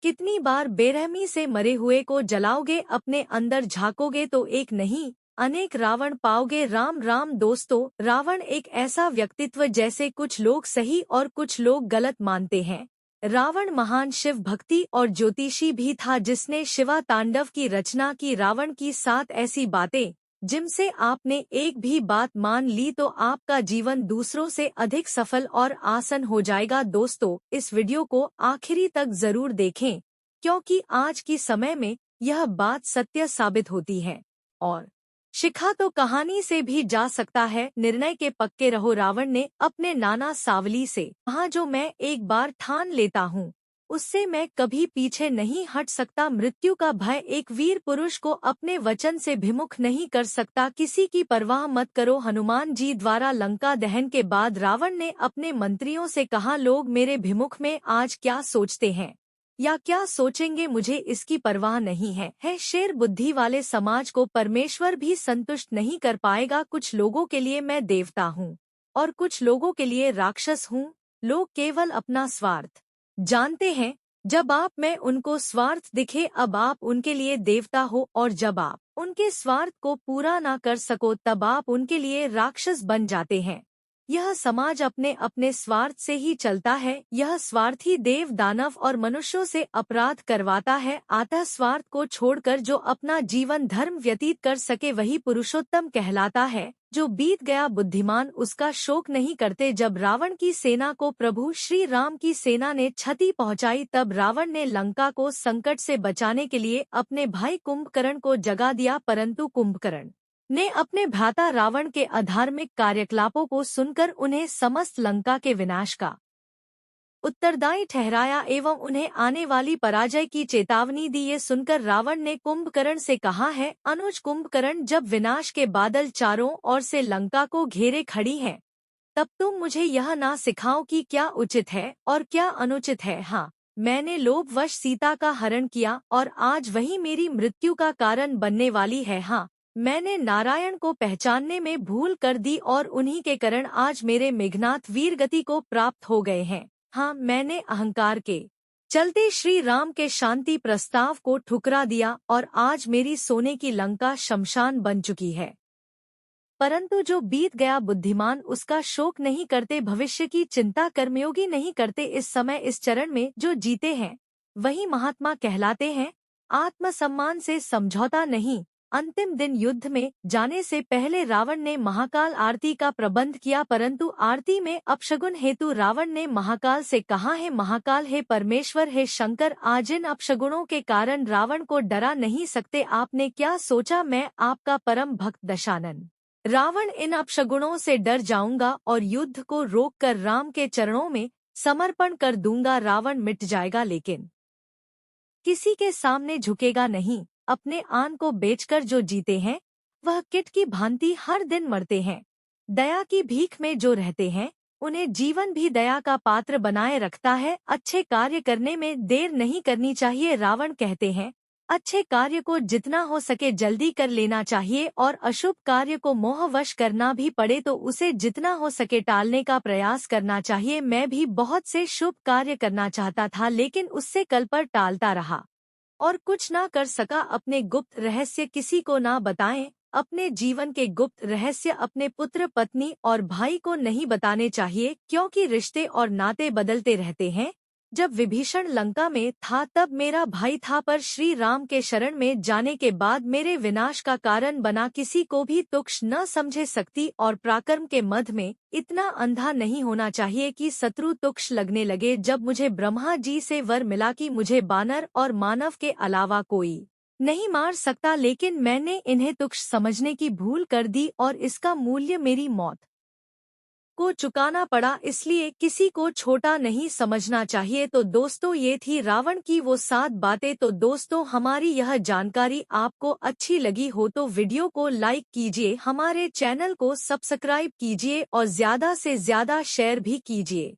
कितनी बार बेरहमी से मरे हुए को जलाओगे, अपने अंदर झांकोगे तो एक नहीं अनेक रावण पाओगे। राम राम दोस्तों, रावण एक ऐसा व्यक्तित्व जैसे कुछ लोग सही और कुछ लोग गलत मानते हैं। रावण महान शिव भक्ति और ज्योतिषी भी था जिसने शिवा तांडव की रचना की। रावण की 7 ऐसी बातें जिनसे आपने एक भी बात मान ली तो आपका जीवन दूसरों से अधिक सफल और आसान हो जाएगा। दोस्तों, इस वीडियो को आखिरी तक जरूर देखें क्योंकि आज की समय में यह बात सत्य साबित होती है और शिखा तो कहानी से भी जा सकता है। निर्णय के पक्के रहो। रावण ने अपने नाना सावली से कहा, जो मैं एक बार ठान लेता हूँ उससे मैं कभी पीछे नहीं हट सकता। मृत्यु का भय एक वीर पुरुष को अपने वचन से विमुख नहीं कर सकता। किसी की परवाह मत करो। हनुमान जी द्वारा लंका दहन के बाद रावण ने अपने मंत्रियों से कहा, लोग मेरे विमुख में आज क्या सोचते हैं या क्या सोचेंगे मुझे इसकी परवाह नहीं है। शेर बुद्धि वाले समाज को परमेश्वर भी संतुष्ट नहीं कर पाएगा। कुछ लोगों के लिए मैं देवता हूँ और कुछ लोगों के लिए राक्षस हूँ। लोग केवल अपना स्वार्थ जानते हैं। जब आप में उनको स्वार्थ दिखे, अब आप उनके लिए देवता हो, और जब आप उनके स्वार्थ को पूरा ना कर सको तब आप उनके लिए राक्षस बन जाते हैं। यह समाज अपने अपने स्वार्थ से ही चलता है। यह स्वार्थी देव दानव और मनुष्यों से अपराध करवाता है। अतः स्वार्थ को छोड़कर जो अपना जीवन धर्म व्यतीत कर सके वही पुरुषोत्तम कहलाता है। जो बीत गया बुद्धिमान उसका शोक नहीं करते। जब रावण की सेना को प्रभु श्री राम की सेना ने क्षति पहुंचाई तब रावण ने लंका को संकट से बचाने के लिए अपने भाई कुंभकर्ण को जगा दिया, परंतु कुंभकर्ण ने अपने भ्राता रावण के अधार्मिक कार्यकलापों को सुनकर उन्हें समस्त लंका के विनाश का उत्तरदायी ठहराया एवं उन्हें आने वाली पराजय की चेतावनी दी। ये सुनकर रावण ने कुंभकर्ण से कहा है, अनुज कुंभकर्ण, जब विनाश के बादल चारों ओर से लंका को घेरे खड़ी हैं, तब तुम मुझे यह ना सिखाओ कि क्या उचित है और क्या अनुचित है। हाँ, मैंने लोभवश सीता का हरण किया और आज वही मेरी मृत्यु का कारण बनने वाली है। हाँ, मैंने नारायण को पहचानने में भूल कर दी और उन्हीं के कारण आज मेरे मेघनाथ वीरगति को प्राप्त हो गए हैं। हाँ, मैंने अहंकार के चलते श्री राम के शांति प्रस्ताव को ठुकरा दिया और आज मेरी सोने की लंका शमशान बन चुकी है। परंतु जो बीत गया बुद्धिमान उसका शोक नहीं करते, भविष्य की चिंता कर्मयोगी नहीं करते। इस समय इस चरण में जो जीते हैं वही महात्मा कहलाते हैं। आत्मसम्मान से समझौता नहीं। अंतिम दिन युद्ध में जाने से पहले रावण ने महाकाल आरती का प्रबंध किया, परंतु आरती में अपशगुन हेतु रावण ने महाकाल से कहा, है महाकाल, हे परमेश्वर, हे शंकर, आज इन अपशगुनों के कारण रावण को डरा नहीं सकते। आपने क्या सोचा मैं आपका परम भक्त दशानन रावण इन अपशगुनों से डर जाऊंगा और युद्ध को रोककर राम के चरणों में समर्पण कर दूंगा। रावण मिट जाएगा लेकिन किसी के सामने झुकेगा नहीं। अपने आन को बेचकर जो जीते हैं वह किट की भांति हर दिन मरते हैं। दया की भीख में जो रहते हैं उन्हें जीवन भी दया का पात्र बनाए रखता है। अच्छे कार्य करने में देर नहीं करनी चाहिए। रावण कहते हैं, अच्छे कार्य को जितना हो सके जल्दी कर लेना चाहिए और अशुभ कार्य को मोहवश करना भी पड़े तो उसे जितना हो सके टालने का प्रयास करना चाहिए। मैं भी बहुत से शुभ कार्य करना चाहता था लेकिन उससे कल पर टालता रहा और कुछ ना कर सका। अपने गुप्त रहस्य किसी को ना बताएं। अपने जीवन के गुप्त रहस्य अपने पुत्र, पत्नी और भाई को नहीं बताने चाहिए क्योंकि रिश्ते और नाते बदलते रहते हैं। जब विभीषण लंका में था तब मेरा भाई था, पर श्री राम के शरण में जाने के बाद मेरे विनाश का कारण बना। किसी को भी तुच्छ न समझे सकती और पराक्रम के मध में इतना अंधा नहीं होना चाहिए कि शत्रु तुच्छ लगने लगे। जब मुझे ब्रह्मा जी से वर मिला कि मुझे बानर और मानव के अलावा कोई नहीं मार सकता, लेकिन मैंने इन्हें तुच्छ समझने की भूल कर दी और इसका मूल्य मेरी मौत को चुकाना पड़ा। इसलिए किसी को छोटा नहीं समझना चाहिए। तो दोस्तों, ये थी रावण की वो 7 बातें। तो दोस्तों, हमारी यह जानकारी आपको अच्छी लगी हो तो वीडियो को लाइक कीजिए, हमारे चैनल को सब्सक्राइब कीजिए और ज्यादा से ज्यादा शेयर भी कीजिए।